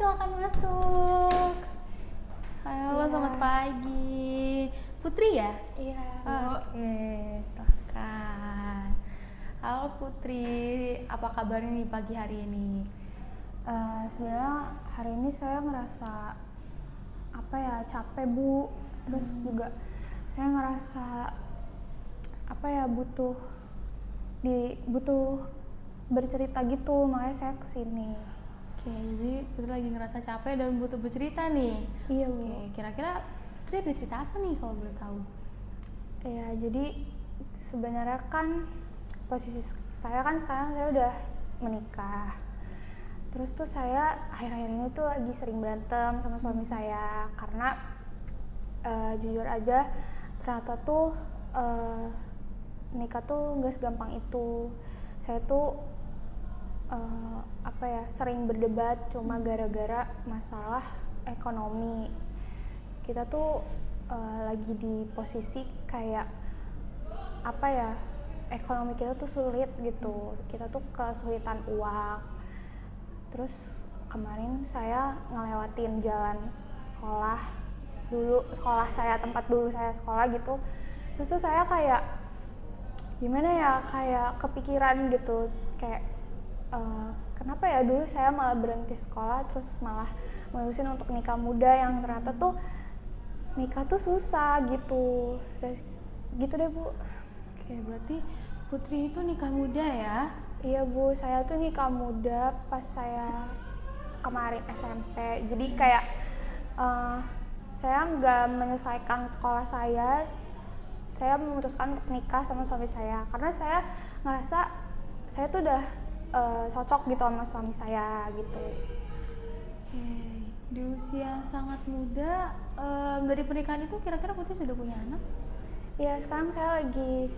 silakan masuk. Halo, Iya. selamat pagi. Putri ya? Iya, Oke, silahkan. Halo Putri, apa kabarnya nih pagi hari ini? Sebenarnya hari ini saya ngerasa capek Bu. Terus juga saya ngerasa butuh bercerita gitu, makanya saya kesini. Oke, jadi Putri lagi ngerasa capek dan butuh bercerita nih. Iya Bu. Oke, kira-kira Putri ada cerita apa nih kalau boleh tahu? Iya, jadi sebenarnya kan posisi saya kan sekarang saya udah menikah. Terus tuh saya akhir-akhir ini tuh lagi sering berantem sama suami saya karena jujur aja ternyata tuh nikah tuh nggak segampang itu. Saya tuh sering berdebat cuma gara-gara masalah ekonomi. Kita tuh lagi di posisi kayak ekonomi kita tuh sulit gitu. Kita tuh kesulitan uang. Terus kemarin saya ngelewatin jalan tempat dulu saya sekolah gitu. Terus tuh saya kayak kepikiran gitu, kayak kenapa ya dulu saya malah berhenti sekolah terus malah memutusin untuk nikah muda, yang ternyata tuh nikah tuh susah gitu. Gitu deh Bu. Oke, berarti Putri itu nikah muda ya? Iya Bu, saya tuh nikah muda pas saya kemarin SMP. Jadi kayak saya nggak menyelesaikan sekolah saya memutuskan untuk nikah sama suami saya karena saya ngerasa saya tuh udah cocok gitu sama suami saya gitu. Oke, di usia sangat muda, dari pernikahan itu kira-kira Putri sudah punya anak? Iya, sekarang saya lagi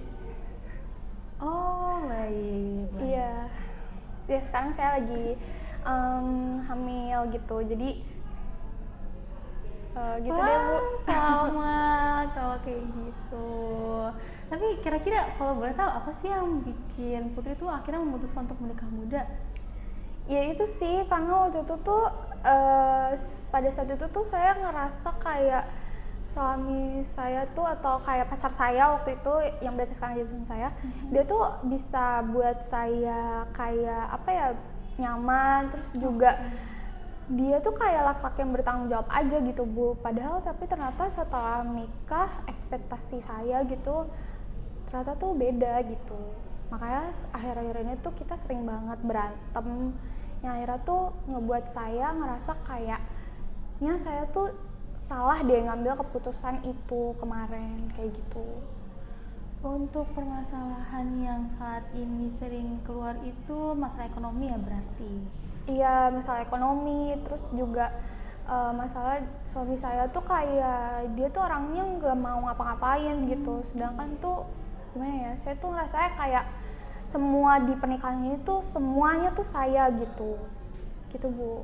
Oh, baik. iya. Ya sekarang saya lagi hamil gitu. Jadi gitu deh Bu. Sama kalau kayak gitu. Tapi kira-kira kalau boleh tahu apa sih yang bikin Putri tuh akhirnya memutuskan untuk menikah muda? Ya itu sih, karena waktu itu tuh pada saat itu tuh saya ngerasa kayak suami saya tuh atau kayak pacar saya waktu itu yang berarti sekarang jadi suami saya, dia tuh bisa buat saya kayak nyaman, terus juga dia tuh kayak laki-laki yang bertanggung jawab aja gitu Bu. Padahal tapi ternyata setelah menikah ekspektasi saya gitu ternyata tuh beda gitu. Makanya akhir-akhir ini tuh kita sering banget berantem, yang akhirnya tuh ngebuat saya ngerasa kayaknya saya tuh salah deh ngambil keputusan itu kemarin kayak gitu. Untuk permasalahan yang saat ini sering keluar itu masalah ekonomi ya berarti? Iya, masalah ekonomi, terus juga masalah suami saya tuh kayak dia tuh orangnya nggak mau ngapa-ngapain gitu. Sedangkan tuh gimana ya, saya tuh ngerasa kayak semua di pernikahan ini tuh semuanya tuh saya gitu Bu.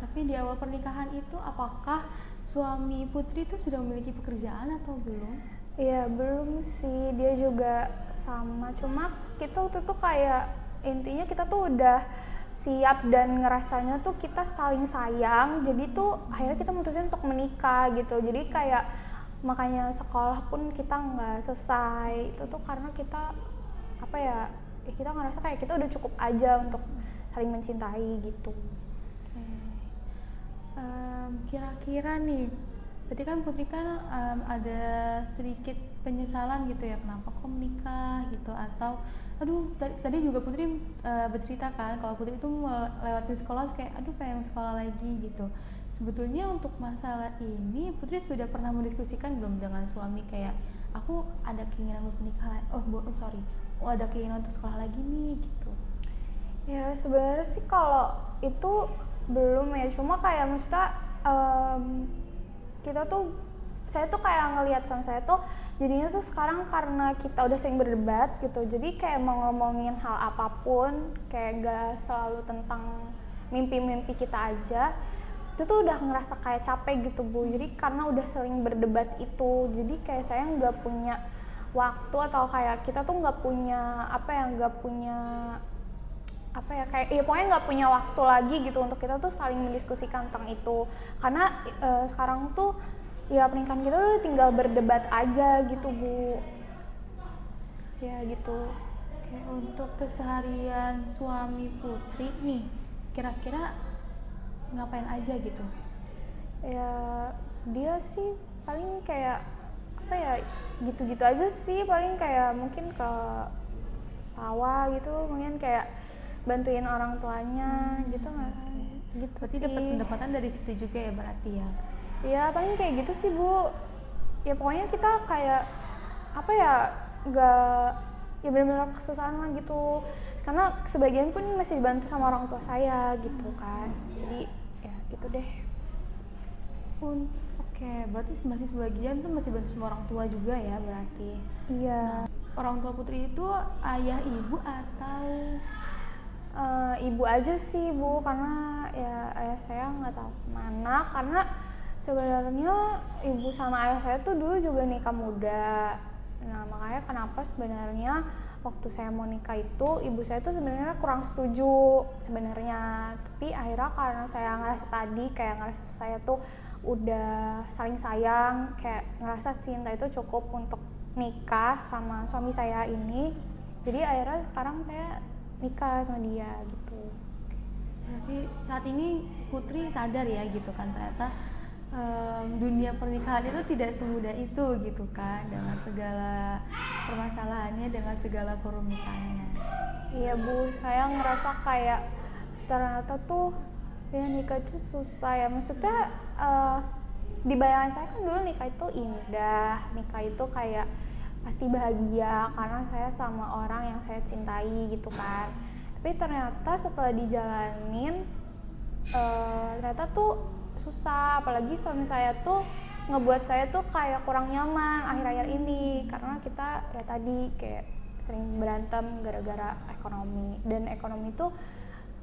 Tapi di awal pernikahan itu apakah suami Putri itu sudah memiliki pekerjaan atau belum? Iya, belum sih, dia juga sama, cuma kita waktu itu kayak intinya kita tuh udah siap dan ngerasanya tuh kita saling sayang, jadi tuh akhirnya kita mutusin untuk menikah gitu. Jadi kayak makanya sekolah pun kita nggak selesai, itu tuh karena kita kita ngerasa kayak kita udah cukup aja untuk saling mencintai gitu. Kira-kira nih, berarti kan Putri kan ada sedikit penyesalan gitu ya, kenapa kok menikah gitu, atau aduh tadi juga Putri bercerita kan kalau Putri itu melewati sekolah kayak aduh pengen sekolah lagi gitu. Sebetulnya untuk masalah ini Putri sudah pernah mendiskusikan belum dengan suami kayak aku ada keinginan untuk menikah, ada keinginan untuk sekolah lagi nih gitu. Ya sebenarnya sih kalau itu belum ya, cuma kayak maksudnya saya tuh kayak ngelihat suami saya tuh jadinya tuh sekarang karena kita udah sering berdebat gitu, jadi kayak mau ngomongin hal apapun kayak gak selalu tentang mimpi-mimpi kita aja, itu tuh udah ngerasa kayak capek gitu Bu. Jadi karena udah sering berdebat itu, jadi kayak saya nggak punya waktu atau kayak kita tuh nggak punya apa ya, kayak ya pokoknya nggak punya waktu lagi gitu untuk kita tuh saling mendiskusikan tentang itu, karena sekarang tuh ya pernikahan kita udah tinggal berdebat aja gitu Bu, ya gitu. Oke, untuk keseharian suami Putri nih, kira-kira ngapain aja gitu? Ya dia sih paling kayak apa ya, gitu-gitu aja sih, paling kayak mungkin ke sawah gitu, mungkin kayak bantuin orang tuanya gitu nggak, gitu Berarti sih. dapat pendapatan dari situ juga ya berarti ya? Ya paling kayak gitu sih Bu, ya pokoknya kita kayak apa ya, nggak, ya benar-benar kesusahan lah gitu, karena sebagian pun masih dibantu sama orang tua saya gitu kan, jadi ya gitu deh. Oke, berarti masih sebagian tuh masih bantu sama orang tua juga ya berarti? Iya. Orang tua Putri itu ayah, ibu, atau Ibu aja sih Bu, karena ya ayah saya nggak tahu mana, karena sebenarnya ibu sama ayah saya tuh dulu juga nikah muda. Nah makanya kenapa sebenarnya waktu saya mau nikah itu ibu saya tuh sebenarnya kurang setuju sebenarnya, tapi akhirnya karena saya ngerasa tadi kayak ngerasa saya tuh udah saling sayang, kayak ngerasa cinta itu cukup untuk nikah sama suami saya ini, jadi akhirnya sekarang saya nikah sama dia gitu. berarti saat ini Putri sadar ya gitu kan, ternyata dunia pernikahan itu tidak semudah itu gitu kan, dengan segala permasalahannya, dengan segala kerumitannya. Iya Bu, saya ngerasa kayak ternyata tuh ya nikah itu susah ya, maksudnya di bayangan saya kan dulu nikah itu indah, nikah itu kayak pasti bahagia karena saya sama orang yang saya cintai gitu kan, tapi ternyata setelah dijalanin ternyata tuh susah, apalagi suami saya tuh ngebuat saya tuh kayak kurang nyaman akhir-akhir ini, karena kita ya tadi kayak sering berantem gara-gara ekonomi, dan ekonomi tuh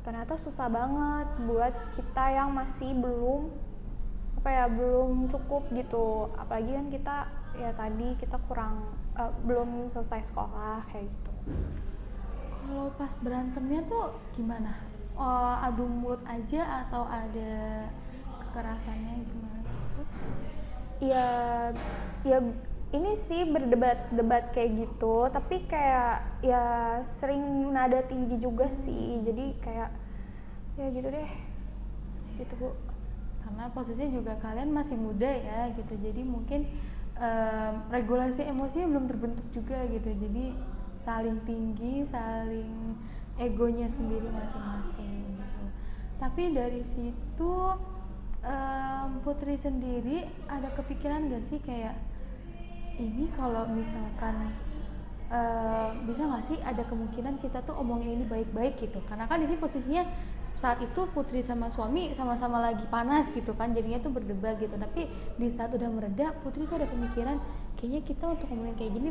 ternyata susah banget buat kita yang masih belum apa ya, belum cukup gitu, apalagi kan kita ya tadi kita kurang belum selesai sekolah kayak gitu. Kalau pas berantemnya tuh gimana? Adu mulut aja atau ada kekerasannya gimana gitu? Ya, ya ini sih berdebat-debat kayak gitu, tapi kayak ya sering nada tinggi juga sih, jadi kayak ya gitu deh, gitu Bu. Karena posisinya juga kalian masih muda ya gitu, jadi mungkin regulasi emosinya belum terbentuk juga gitu, jadi saling tinggi, saling egonya sendiri masing-masing gitu. Tapi dari situ Putri sendiri ada kepikiran gak sih kayak ini kalau misalkan bisa nggak sih ada kemungkinan kita tuh omongin ini baik-baik gitu, karena kan di sini posisinya saat itu Putri sama suami sama-sama lagi panas gitu kan, jadinya tuh berdebat gitu, tapi di saat udah mereda Putri tuh ada pemikiran kayaknya kita untuk ngomongin kayak gini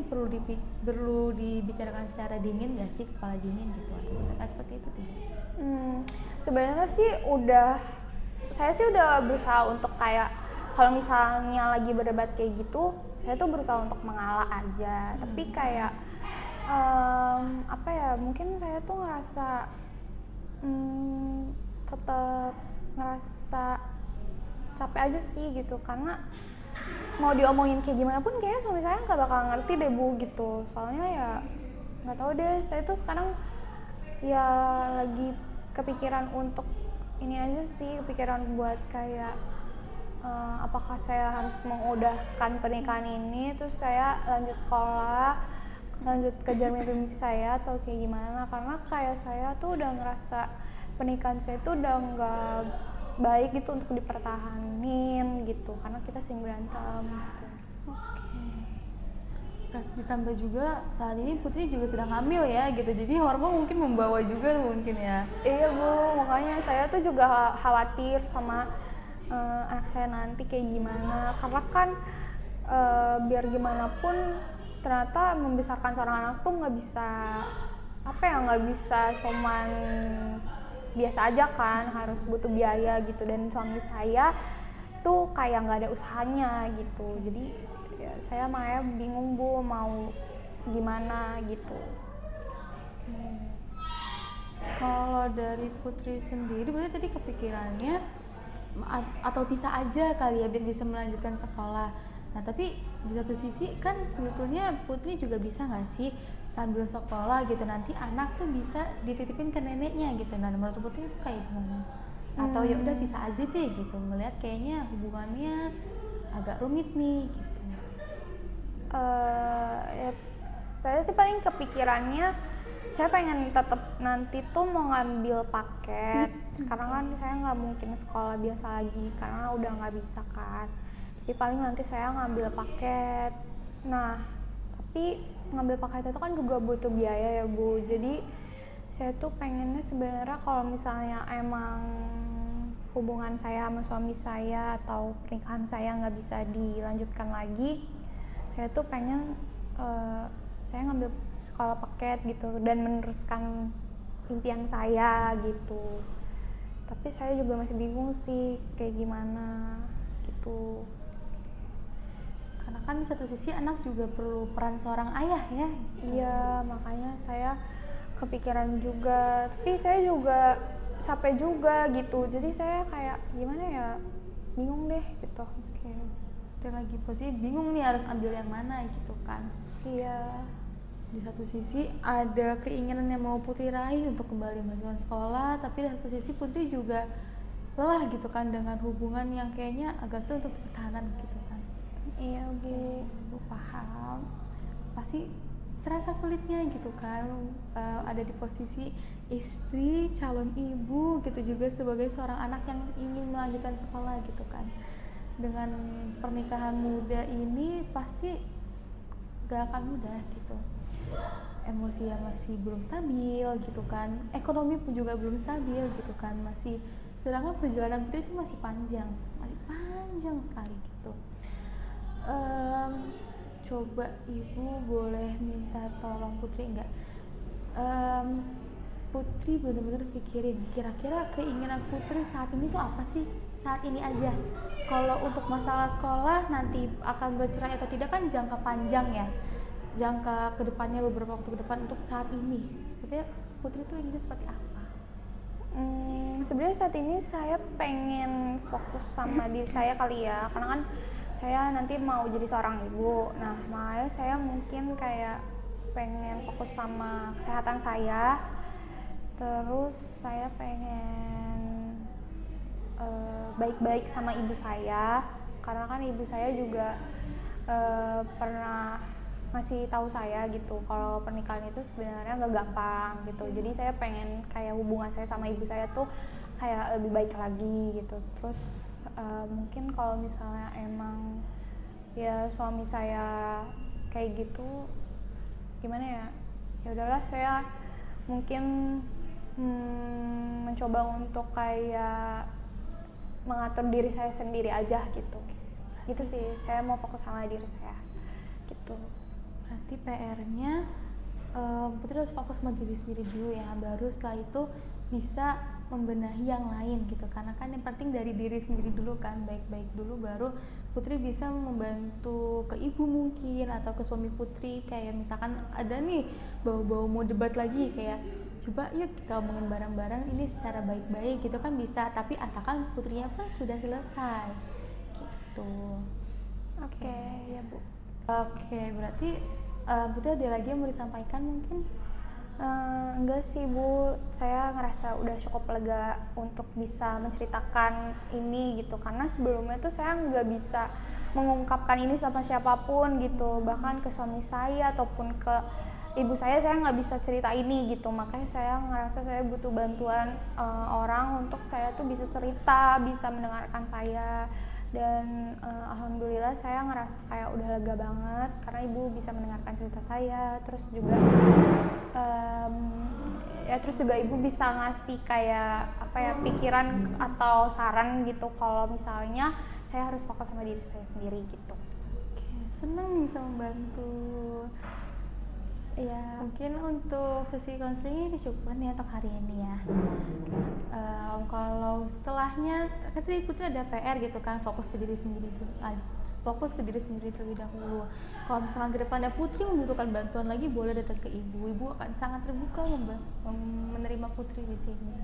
perlu dibicarakan secara dingin gak sih, kepala dingin gitu, atau misalkan seperti itu tidak? Sebenarnya sih saya sih udah berusaha untuk kayak kalau misalnya lagi berdebat kayak gitu, saya tuh berusaha untuk mengalah aja, tapi kayak apa ya, mungkin saya tuh ngerasa tetap ngerasa capek aja sih gitu, karena mau diomongin kayak gimana pun kayaknya suami saya nggak bakal ngerti deh Bu gitu, soalnya ya nggak tahu deh, saya tuh sekarang ya lagi kepikiran untuk ini aja sih, kepikiran buat kayak apakah saya harus mengudahkan pernikahan ini terus saya lanjut sekolah, lanjut kejar mimpi saya, atau kayak gimana, karena kayak saya tuh udah ngerasa pernikahan saya tuh udah nggak baik gitu untuk dipertahanin gitu, karena kita sering berantem gitu. Ditambah juga saat ini Putri juga sedang hamil ya gitu, jadi hormon mungkin membawa juga mungkin ya. Iya Bu, makanya saya tuh juga khawatir sama anak saya nanti kayak gimana, karena kan biar gimana pun ternyata membesarkan seorang anak tuh nggak bisa apa ya, nggak bisa cuman biasa aja kan, harus butuh biaya gitu, dan suami saya tuh kayak nggak ada usahanya gitu, jadi ya saya makanya bingung Bu mau gimana gitu. Kalau dari Putri sendiri, berarti tadi kepikirannya atau bisa aja kali ya biar bisa melanjutkan sekolah. Nah tapi di satu sisi kan sebetulnya Putri juga bisa nggak sih sambil sekolah gitu nanti anak tuh bisa dititipin ke neneknya gitu. Nah menurut Putri itu kayak gimana? Atau ya udah bisa aja deh gitu ngelihat kayaknya hubungannya agak rumit nih gitu. Ya, saya sih paling kepikirannya saya pengen tetap nanti tuh mau ngambil paket karena kan saya nggak mungkin sekolah biasa lagi karena udah nggak bisa kan, jadi paling nanti saya ngambil paket. Nah tapi ngambil paket itu kan juga butuh biaya ya Bu, jadi saya tuh pengennya sebenarnya kalau misalnya emang hubungan saya sama suami saya atau pernikahan saya nggak bisa dilanjutkan lagi, saya tuh pengen saya ngambil sekolah paket gitu dan meneruskan impian saya gitu. Tapi saya juga masih bingung sih kayak gimana gitu. Karena kan di satu sisi anak juga perlu peran seorang ayah ya gitu. Iya, makanya saya kepikiran juga, tapi saya juga capek juga gitu, jadi saya kayak gimana ya, bingung deh gitu. Oke. Dia lagi posisi bingung nih harus ambil yang mana gitu kan. Iya. Di satu sisi ada keinginan yang mau Putri raih untuk kembali melanjutkan sekolah, tapi di satu sisi Putri juga lelah gitu kan dengan hubungan yang kayaknya agak sulit untuk dipertahankan gitu kan. Iya, oke. Aku paham. Pasti terasa sulitnya gitu kan, ada di posisi istri, calon ibu gitu, juga sebagai seorang anak yang ingin melanjutkan sekolah gitu kan. Dengan pernikahan muda ini pasti gak akan mudah gitu, emosi yang masih belum stabil gitu kan, ekonomi pun juga belum stabil gitu kan, masih, sedangkan perjalanan Putri itu masih panjang sekali gitu. Coba Ibu boleh minta tolong Putri enggak? Putri bener-bener pikirin kira-kira keinginan Putri saat ini tuh apa sih? Saat ini aja. Kalau untuk masalah sekolah nanti akan bercerai atau tidak kan jangka panjang ya. Jangka kedepannya beberapa waktu ke depan, untuk saat ini sepertinya Putri tuh inginnya seperti apa? Sebenarnya saat ini saya pengen fokus sama diri saya kali ya, karena kan saya nanti mau jadi seorang ibu. Nah, makanya saya mungkin kayak pengen fokus sama kesehatan saya. Terus saya pengen baik-baik sama ibu saya, karena kan ibu saya juga pernah ngasih tahu saya gitu kalau pernikahan itu sebenarnya nggak gampang gitu. Jadi saya pengen kayak hubungan saya sama ibu saya tuh kayak lebih baik lagi gitu. Terus mungkin kalau misalnya emang ya suami saya kayak gitu, gimana ya, ya udahlah saya mungkin mencoba untuk kayak mengatur diri saya sendiri aja gitu. Gitu sih, saya mau fokus sama diri saya gitu. Berarti PR-nya Putri harus fokus sama diri sendiri dulu ya, baru setelah itu bisa membenahi yang lain gitu. Karena kan yang penting dari diri sendiri dulu kan, baik-baik dulu, baru Putri bisa membantu ke ibu mungkin atau ke suami Putri. Kayak misalkan ada nih bau-bau mau debat lagi, kayak coba yuk kita omongin bareng-bareng ini secara baik-baik gitu kan bisa, tapi asalkan Putrinya pun sudah selesai gitu. Oke, ya Bu. Oke, berarti Putri ada lagi yang mau disampaikan mungkin? Enggak sih Bu, saya ngerasa udah cukup lega untuk bisa menceritakan ini gitu, karena sebelumnya tuh saya nggak bisa mengungkapkan ini sama siapapun gitu, bahkan ke suami saya ataupun ke ibu saya nggak bisa cerita ini gitu. Makanya saya ngerasa saya butuh bantuan orang untuk saya tuh bisa cerita, bisa mendengarkan saya. Dan alhamdulillah saya ngerasa kayak udah lega banget karena ibu bisa mendengarkan cerita saya. Terus juga ibu bisa ngasih kayak apa ya, pikiran atau saran gitu kalau misalnya saya harus fokus sama diri saya sendiri gitu. Oke, senang bisa membantu. Ya, mungkin untuk sesi konseling ini cukup ya untuk hari ini ya. Kalau atau setelahnya kan tadi Putri ada PR gitu kan, fokus ke diri sendiri dulu, fokus ke diri sendiri terlebih dahulu. Kalau misalnya ke depannya Putri membutuhkan bantuan lagi, boleh datang ke ibu akan sangat terbuka menerima Putri di sini.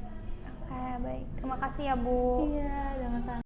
Oke, baik, terima kasih ya Bu. Iya, jangan